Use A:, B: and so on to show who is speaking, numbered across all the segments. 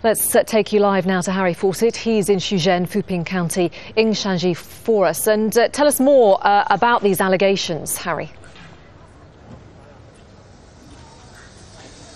A: Let's take you live now to Harry Fawcett. He's in Shenzhen, Fuping County in Shaanxi for us. And tell us more about these allegations, Harry.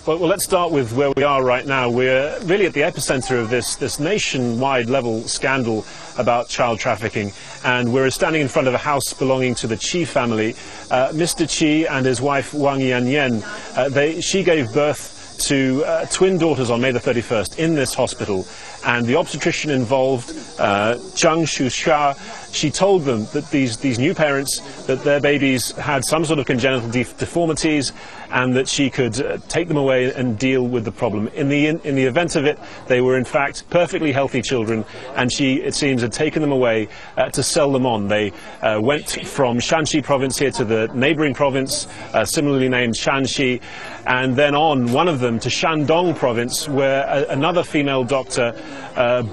B: Well, let's start with where we are right now. We're really at the epicenter of this nationwide level scandal about child trafficking. And we're standing in front of a house belonging to the Qi family. Mr. Qi and his wife Wang Yanyan, she gave birth to twin daughters on May the 31st in this hospital, and the obstetrician involved, Zhang Shusha, she told them that these new parents, that their babies had some sort of congenital deformities, and that she could take them away and deal with the problem. In the event of it, they were in fact perfectly healthy children, and she, it seems, had taken them away to sell them on. They went from Shaanxi province here to the neighboring province, similarly named Shaanxi, and then on, one of them, to Shandong province, where another female doctor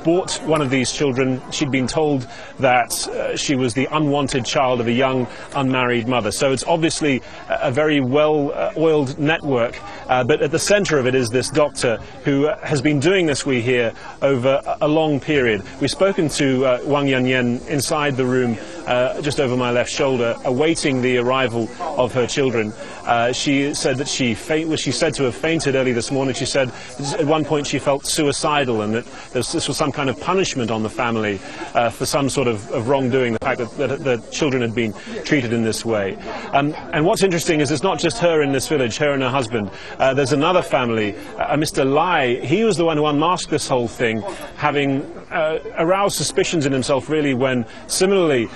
B: bought one of these children. She'd been told that she was the unwanted child of a young unmarried mother. So it's obviously a very well-oiled network, but at the center of it is this doctor who has been doing this, we hear, over a long period. We've spoken to Wang Yanyan inside the room, just over my left shoulder, awaiting the arrival of her children. She said that she said to have fainted early this morning. She said at one point she felt suicidal, and that this was some kind of punishment on the family for some sort of wrongdoing, the fact that the children had been treated in this way. And what's interesting is it's not just her in this village, her and her husband. There's another family, Mr. Lai. He was the one who unmasked this whole thing, having aroused suspicions in himself, really, when similarly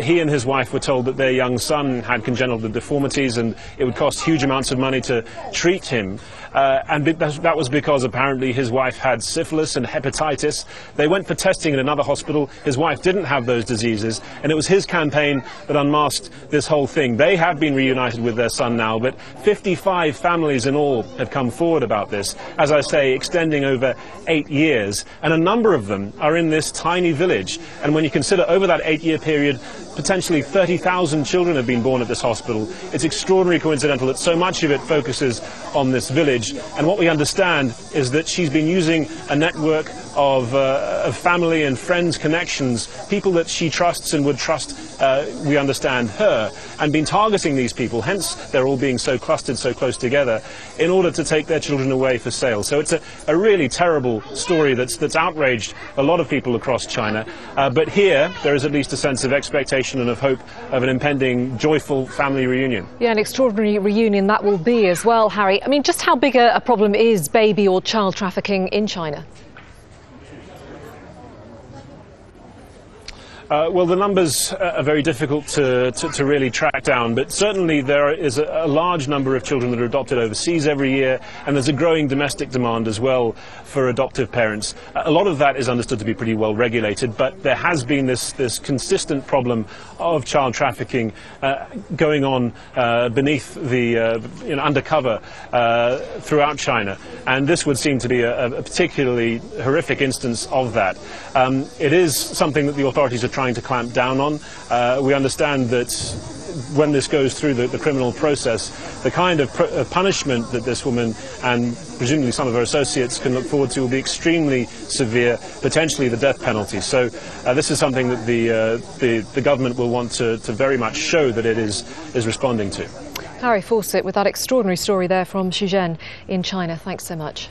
B: he and his wife were told that their young son had congenital deformities and it would cost huge amounts of money to treat him. And that was because apparently his wife had syphilis and hepatitis. They went for testing in another hospital. His wife didn't have those diseases, and it was his campaign that unmasked this whole thing. They have been reunited with their son now, but 55 families in all have come forward about this, as I say, extending over 8 years, and a number of them are in this tiny village. And when you consider over that 8-year period, potentially 30,000 children have been born at this hospital, it's extraordinarily coincidental that so much of it focuses on this village. And what we understand is that she's been using a network of family and friends connections, people that she trusts and would trust, we understand, her, and been targeting these people. Hence they're all being so clustered so close together in order to take their children away for sale. So it's a really terrible story that's outraged a lot of people across China, but here there is at least a sense of expectation and of hope of an impending joyful family reunion.
A: Yeah, an extraordinary reunion that will be as well, Harry. I mean, just how big a problem is baby or child trafficking in China?
B: Well, the numbers are very difficult to really track down, but certainly there is a large number of children that are adopted overseas every year, and there's a growing domestic demand as well for adoptive parents. A lot of that is understood to be pretty well regulated, but there has been this consistent problem of child trafficking going on beneath the undercover throughout China, and this would seem to be a particularly horrific instance of that. It is something that the authorities are trying to clamp down on. We understand that when this goes through the criminal process, the kind of punishment that this woman and presumably some of her associates can look forward to will be extremely severe, potentially the death penalty. So this is something that the government will want to very much show that it is responding to.
A: Harry Fawcett with that extraordinary story there from Shenzhen in China. Thanks so much.